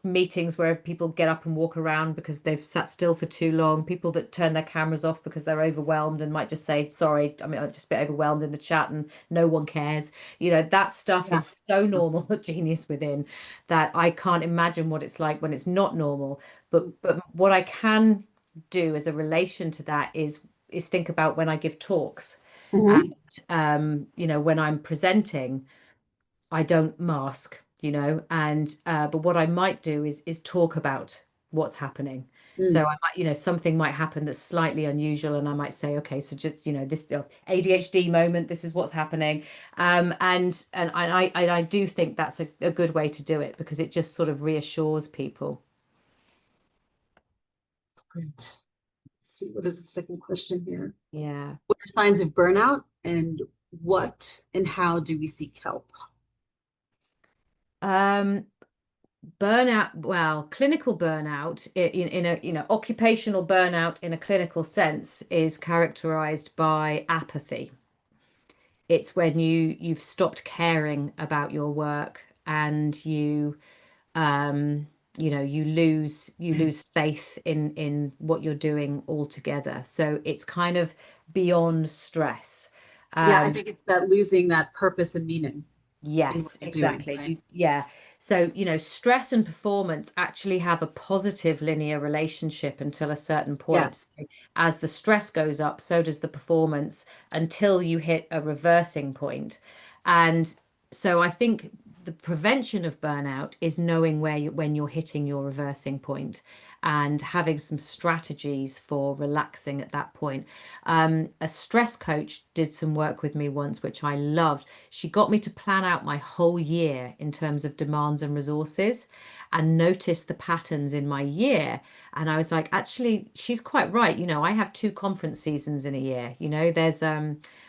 meetings where people get up and walk around because they've sat still for too long, people that turn their cameras off because they're overwhelmed and might just say, sorry, I'm just a bit overwhelmed in the chat, and no one cares. You know, that stuff is so normal at Genius Within that I can't imagine what it's like when it's not normal. But what I can do as a relation to that is think about when I give talks. And when I'm presenting, I don't mask, and but what I might do is talk about what's happening. So I might, something might happen that's slightly unusual, and I might say, okay, so just, this ADHD moment, this is what's happening. And I do think that's a good way to do it, because it just sort of reassures people. Great. Let's see, what is the second question here? Yeah. What are signs of burnout, and what and how do we seek help? Burnout, well, clinical burnout in a, occupational burnout in a clinical sense is characterized by apathy. It's when you've stopped caring about your work, and you lose faith in what you're doing altogether. So it's kind of beyond stress. I think it's that losing that purpose and meaning. in Yes, what you're doing, exactly. right? Yeah. So, stress and performance actually have a positive linear relationship until a certain point. Yes. So as the stress goes up, so does the performance until you hit a reversing point. And so I think the prevention of burnout is knowing when you're hitting your reversing point and having some strategies for relaxing at that point. A stress coach did some work with me once, which I loved. She got me to plan out my whole year in terms of demands and resources and notice the patterns in my year. And I was like, actually, she's quite right. I have two conference seasons in a year. There's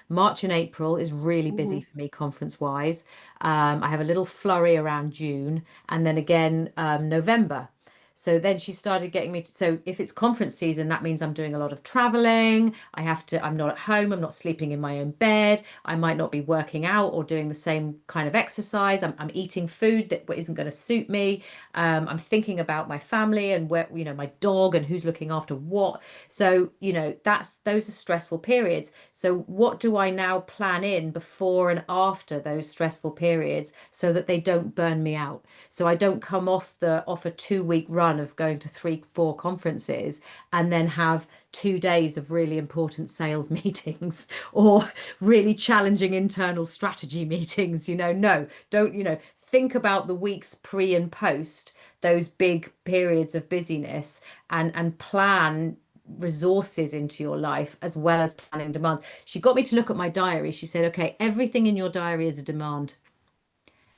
March and April is really busy Mhm. for me conference wise. I have a little flurry around June and then again November. So then she started getting me to, so if it's conference season, that means I'm doing a lot of traveling. I'm not at home, I'm not sleeping in my own bed. I might not be working out or doing the same kind of exercise. I'm eating food that isn't going to suit me. I'm thinking about my family and where, my dog and who's looking after what. So, those are stressful periods. So what do I now plan in before and after those stressful periods so that they don't burn me out? So I don't come off a 2 week run of going to 3, 4 conferences and then have 2 days of really important sales meetings or really challenging internal strategy meetings. No, don't, think about the weeks pre and post those big periods of busyness and plan resources into your life as well as planning demands. She got me to look at my diary. She said, okay, everything in your diary is a demand.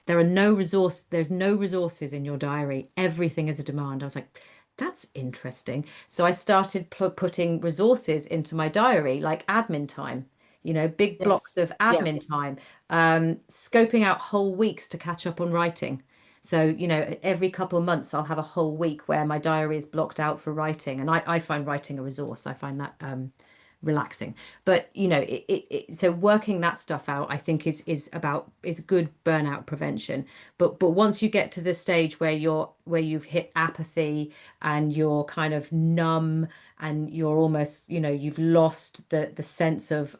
There's no resources in your diary. Everything is a demand. I was like, that's interesting. So I started putting resources into my diary, like admin time, big blocks Yes. of Yes. admin time, scoping out whole weeks to catch up on writing. So, every couple of months I'll have a whole week where my diary is blocked out for writing. And I find writing a resource. I find that relaxing. But so working that stuff out, I think is good burnout prevention. But once you get to the stage where you've hit apathy and you're kind of numb and you're almost, you've lost the sense of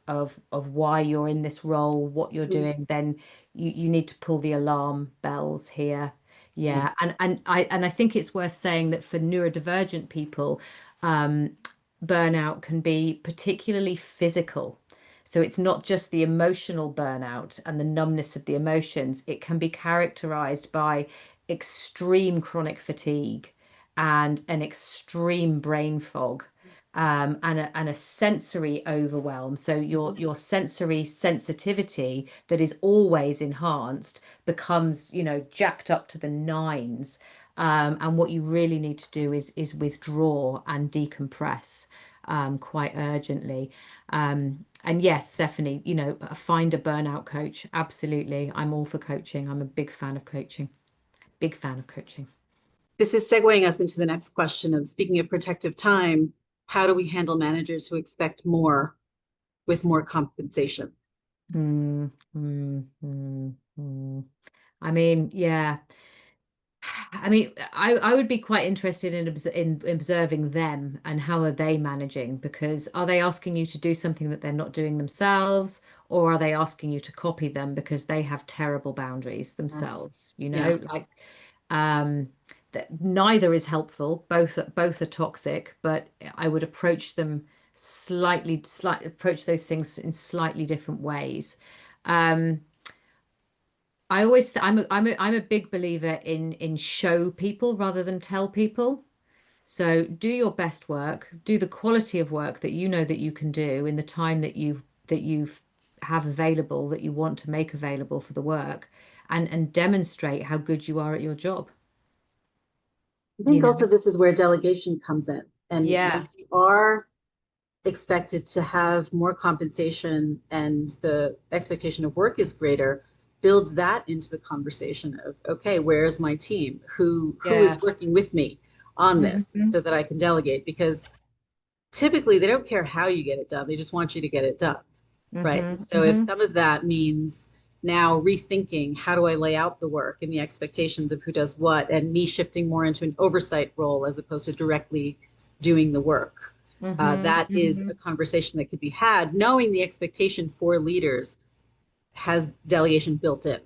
why you're in this role, what you're Mhm. doing, then you need to pull the alarm bells here. Yeah. Yeah, and I think it's worth saying that for neurodivergent people, burnout can be particularly physical. So it's not just the emotional burnout and the numbness of the emotions. It can be characterized by extreme chronic fatigue and an extreme brain fog. And a sensory overwhelm. So your Mhm. your sensory sensitivity that is always enhanced becomes, jacked up to the nines. And what you really need to do is withdraw and decompress quite urgently. And yes, Stephanie, find a burnout coach. Absolutely. I'm all for coaching. I'm a big fan of coaching. Big fan of coaching. This is segueing us into the next question of, speaking of protective time, how do we handle managers who expect more with more compensation? Mm, mm, mm, mm. I mean, yeah. I mean, I would be quite interested in observing them and how are they managing, because are they asking you to do something that they're not doing themselves, or are they asking you to copy them because they have terrible boundaries Yes. themselves, Yeah. like um that neither is helpful, both are toxic, but I would approach them slightly approach those things in slightly different ways. Um I always I'm a big believer in show people rather than tell people. So do your best work, do the quality of work that you know that you can do in the time that you have available, that you want to make available for the work, and demonstrate how good you are at your job. I You think know? also this is where delegation comes in. And Yeah. when you are expected to have more compensation and the expectation of work is greater, build that into the conversation of, okay, where's my team? Who is Yeah. working with me on this Hmm. so that I can delegate? Because typically they don't care how you get it done. They just want you to get it done. Right. Hmm. And so if Hmm. some of that means now rethinking how do I lay out the work and the expectations of who does what, and me shifting more into an oversight role as opposed to directly doing the work, Hmm. that is Hmm. a conversation that could be had, knowing the expectation for leaders has delegation built in.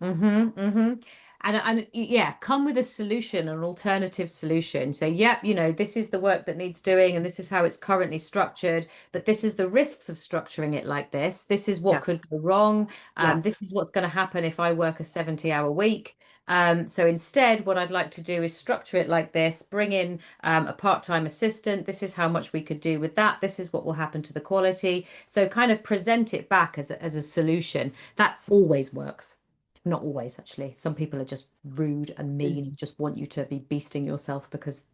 Mm-hmm, mm-hmm. And yeah, come with a solution, an alternative solution. Say, yep, this is the work that needs doing, and this is how it's currently structured, but this is the risks of structuring it like this. This is what Yes. could go wrong. This Yes. is what's going to happen if I work a 70-hour week. So instead, what I'd like to do is structure it like this, bring in a part-time assistant. This is how much we could do with that. This is what will happen to the quality. So kind of present it back as a solution. That always works. Not always, actually. Some people are just rude and mean and just want you to be beasting yourself because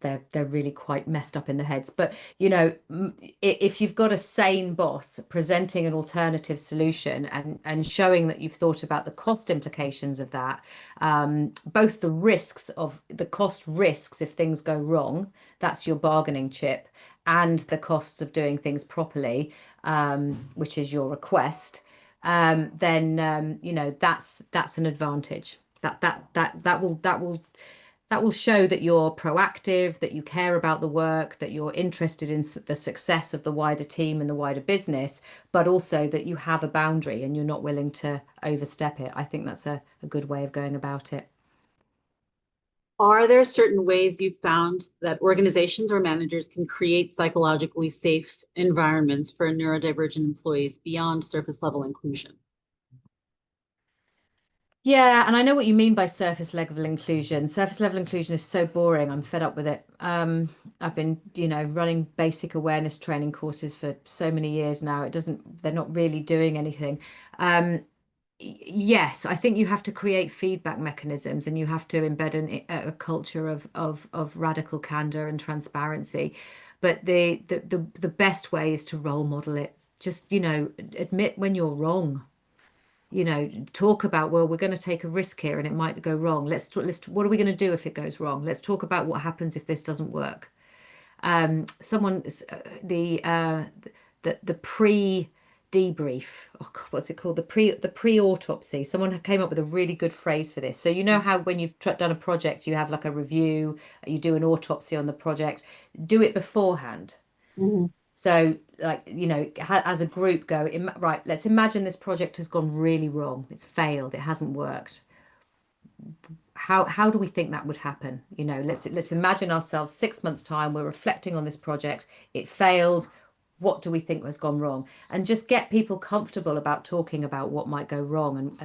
they're really quite messed up in the heads. But if you've got a sane boss presenting an alternative solution and showing that you've thought about the cost implications of that, both the risks of the cost risks if things go wrong, that's your bargaining chip, and the costs of doing things properly, which is your request, then that's an advantage. That will show that you're proactive, that you care about the work, that you're interested in the success of the wider team and the wider business, but also that you have a boundary and you're not willing to overstep it. I think that's a good way of going about it. Are there certain ways you've found that organizations or managers can create psychologically safe environments for neurodivergent employees beyond surface level inclusion? Yeah, and I know what you mean by surface level inclusion. Surface level inclusion is so boring. I'm fed up with it. I've been, running basic awareness training courses for so many years now. They're not really doing anything. Yes, I think you have to create feedback mechanisms and you have to embed a culture of radical candor and transparency. But the best way is to role model it. Just, admit when you're wrong. Talk about, well, we're going to take a risk here and it might go wrong. What are we going to do if it goes wrong? Let's talk about what happens if this doesn't work. Someone, the pre debrief. Oh God, what's it called? The pre autopsy. Someone came up with a really good phrase for this. So you know how when you've done a project, you have like a review, you do an autopsy on the project. Do it beforehand. Mhm. So, like, as a group, right, let's imagine this project has gone really wrong. It's failed. It hasn't worked. How do we think that would happen? Let's imagine ourselves 6 months' time. We're reflecting on this project. It failed. What do we think has gone wrong? And just get people comfortable about talking about what might go wrong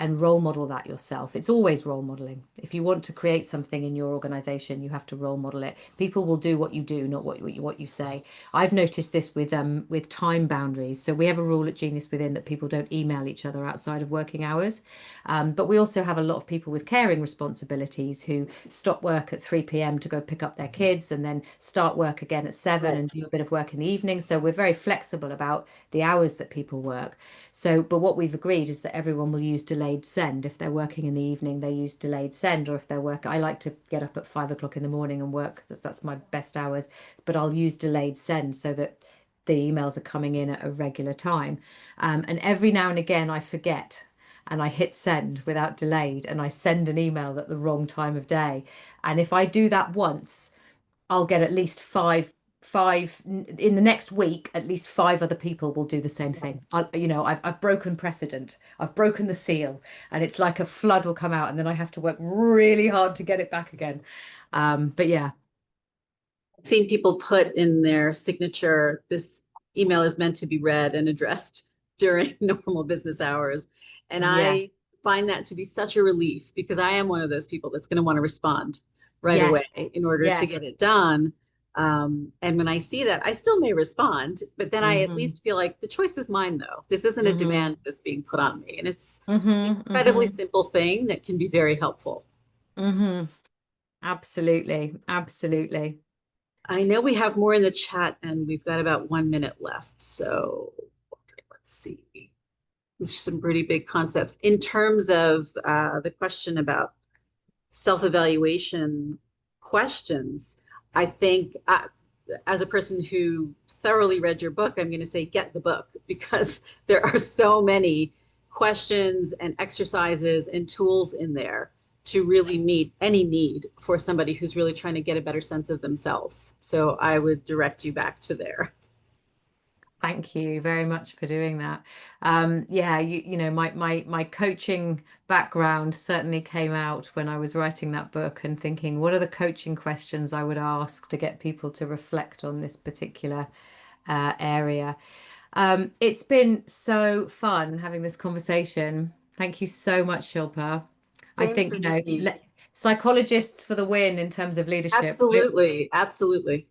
and role model that yourself. It's always role modeling. If you want to create something in your organization, you have to role model it. People will do what you do, not what you say. I've noticed this with time boundaries. So we have a rule at Genius Within that people don't email each other outside of working hours. But we also have a lot of people with caring responsibilities who stop work at 3 p.m. to go pick up their kids and then start work again at 7 Right. and do a bit of work in the evening. So we're very flexible about the hours that people work. So, but what we've agreed is that everyone will use delayed send. If they're working in the evening, they use delayed send. Or if they're I like to get up at 5 o'clock in the morning and work. That's my best hours. But I'll use delayed send so that the emails are coming in at a regular time. And every now and again, I forget and I hit send without delayed and I send an email at the wrong time of day. And if I do that once, I'll get at least five in the next week. At least five other people will do the same thing. I've broken precedent. I've broken the seal, and it's like a flood will come out, and then I have to work really hard to get it back again. But yeah, I've seen people put in their signature, this email is meant to be read and addressed during normal business hours. And yeah, I find that to be such a relief because I am one of those people that's going to want to respond right away yes, in order to yeah. get it done. And when I see that, I still may respond, but then I at Hmm. least feel like the choice is mine, though. This isn't a Hmm. demand that's being put on me. And it's an Hmm. incredibly Hmm. simple thing that can be very helpful. Hmm. Absolutely, absolutely. I know we have more in the chat and we've got about 1 minute left. So let's see. These are some pretty big concepts. In terms of the question about self-evaluation questions, I think as a person who thoroughly read your book, I'm going to say get the book because there are so many questions and exercises and tools in there to really meet any need for somebody who's really trying to get a better sense of themselves. So I would direct you back to there. Thank you very much for doing that. Yeah, you know, my coaching background certainly came out when I was writing that book and thinking, what are the coaching questions I would ask to get people to reflect on this particular area? It's been so fun having this conversation. Thank you so much, Shilpa. I Same think, for you know, me. psychologists for the win in terms of leadership. Absolutely. Absolutely.